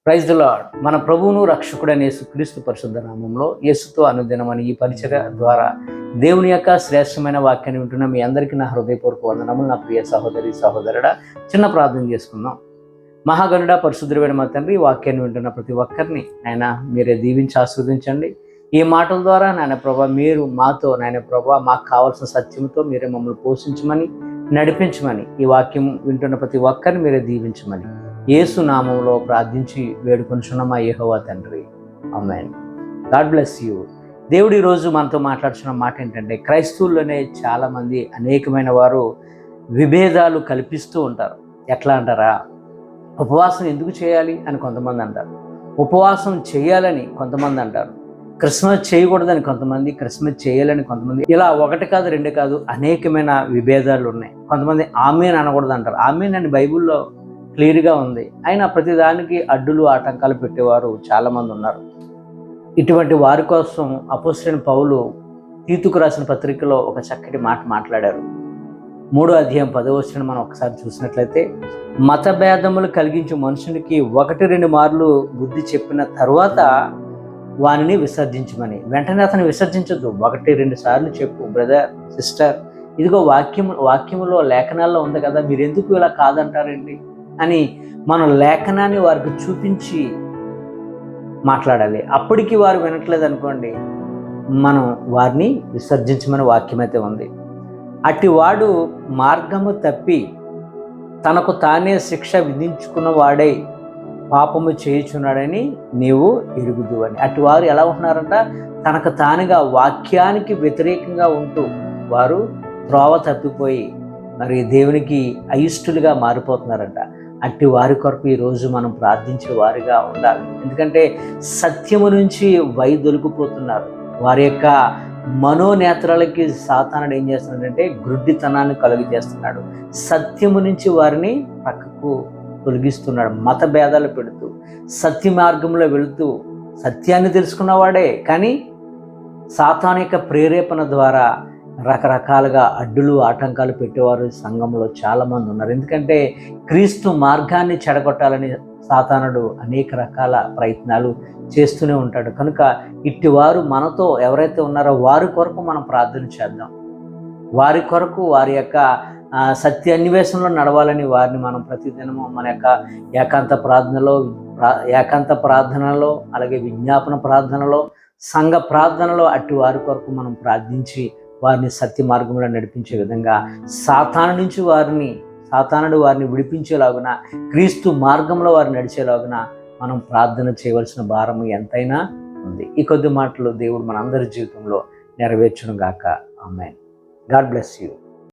Praise the lord. మన ప్రభువును రక్షకుడైన యేసుక్రీస్తు పరిశుద్ధ నామంలో యేసుతో అనుదినమని ఈ పరిచర్య ద్వారా దేవుని యొక్క శ్రేష్టమైన వాక్యాన్ని వింటున్న మీ అందరికీ నా హృదయపూర్వక వందనములు. నా ప్రియ సహోదరి సహోదరుడా, చిన్న ప్రార్థన చేసుకుందాం. మహాగణుడా, పరిశుద్ధుడైన మా తండ్రి, ఈ వాక్యాన్ని వింటున్న ప్రతి ఒక్కరిని నాయన మీరే దీవించి ఆస్వాదించండి. ఈ మాటల ద్వారా నాయన ప్రభా మీరు మాతో నాయన ప్రభా మాకు కావాల్సిన సత్యంతో మీరే మమ్మల్ని పోషించమని నడిపించమని, ఈ వాక్యం వింటున్న ప్రతి ఒక్కరిని మీరే దీవించమని యేసు నామంలో ప్రార్థించి వేడుకొనుచున్న మా యెహోవా తండ్రి, ఆమేన్. God bless you. దేవుడు ఈరోజు మనతో మాట్లాడుతున్న మాట ఏంటంటే, క్రైస్తవుల్లోనే చాలామంది అనేకమైన వారు విభేదాలు కల్పిస్తూ ఉంటారు. ఎట్లా అంటారా? ఉపవాసం ఎందుకు చేయాలి అని కొంతమంది అంటారు, ఉపవాసం చేయాలని కొంతమంది అంటారు, క్రిస్మస్ చేయకూడదని కొంతమంది, క్రిస్మస్ చేయాలని కొంతమంది. ఇలా ఒకటి కాదు రెండు కాదు అనేకమైన విభేదాలు ఉన్నాయి. కొంతమంది ఆమేన్ అనకూడదు అంటారు. ఆమేన్ అని బైబిల్లో క్లియర్గా ఉంది. అయినా ప్రతిదానికి అడ్డులు ఆటంకాలు పెట్టేవారు చాలామంది ఉన్నారు. ఇటువంటి వారి కోసం అపోస్తలుడైన పౌలు తీతుకు రాసిన పత్రికలో ఒక చక్కటి మాట మాట్లాడారు. 3వ అధ్యాయం 10వ వచనం మనం ఒకసారి చూసినట్లయితే, మత భేదములు కలిగించే మనుషునికి 1-2 మార్లు బుద్ధి చెప్పిన తరువాత వానిని విసర్జించమని. వెంటనే అతను విసర్జించద్దు, 1-2 సార్లు చెప్పు. బ్రదర్, సిస్టర్, ఇదిగో వాక్యములో లేఖనాల్లో ఉంది కదా, మీరు ఎందుకు ఇలా కాదంటారండి అని మనం లేఖనాన్ని వారికి చూపించి మాట్లాడాలి. అప్పటికి వారు వినట్లేదు అనుకోండి, మనం వారిని విసర్జించమని వాక్యం అయితే ఉంది. అట్టివాడు మార్గము తప్పి తనకు తానే శిక్ష విధించుకున్న వాడై పాపము చేయుచున్నాడని నీవు ఎరుగుదు అని. అట్టివారు ఎలా ఉంటున్నారంట? తనకు తానుగా వాక్యానికి వ్యతిరేకంగా ఉంటూ వారు త్రోవ తప్పిపోయి మరి దేవునికి అయిష్టులుగా మారిపోతున్నారంట. అట్టి వారి కొరకు ఈరోజు మనం ప్రార్థించే వారిగా ఉండాలి. ఎందుకంటే సత్యము నుంచి వైదొలిగిపోతున్నారు. వారి యొక్క మనోనేత్రాలకి సాతానుడు ఏం చేస్తున్నాడంటే గ్రుడ్డితనాన్ని కలుగు చేస్తున్నాడు. సత్యము నుంచి వారిని పక్కకు తొలగిస్తున్నాడు. మత భేదాలు పెడుతూ సత్య మార్గంలో వెళుతూ సత్యాన్ని తెలుసుకున్నవాడే, కానీ సాతాను యొక్క ప్రేరేపణ ద్వారా రకరకాలుగా అడ్డులు ఆటంకాలు పెట్టేవారు సంఘంలో చాలామంది ఉన్నారు. ఎందుకంటే క్రీస్తు మార్గాన్ని చెడగొట్టాలని సాతానుడు అనేక రకాల ప్రయత్నాలు చేస్తూనే ఉంటాడు. కనుక ఇట్టివారు మనతో ఎవరైతే ఉన్నారో వారి కొరకు మనం ప్రార్థన చేద్దాం. వారి కొరకు వారి యొక్క సత్య అన్వేషణలో నడవాలని వారిని మనం ప్రతిదినము మన యొక్క ఏకాంత ప్రార్థనలో అలాగే విజ్ఞాపన ప్రార్థనలో సంఘ ప్రార్థనలో అట్టి వారి కొరకు మనం ప్రార్థించి వారిని సత్య మార్గంలో నడిపించే విధంగా సాతానుడు వారిని విడిపించేలాగున క్రీస్తు మార్గంలో వారు నడిచేలాగున మనం ప్రార్థన చేయవలసిన భారం ఎంతైనా ఉంది. ఈ కొద్ది మాటలు దేవుడు మనందరి జీవితంలో నెరవేర్చును గాక. ఆమేన్. God bless you.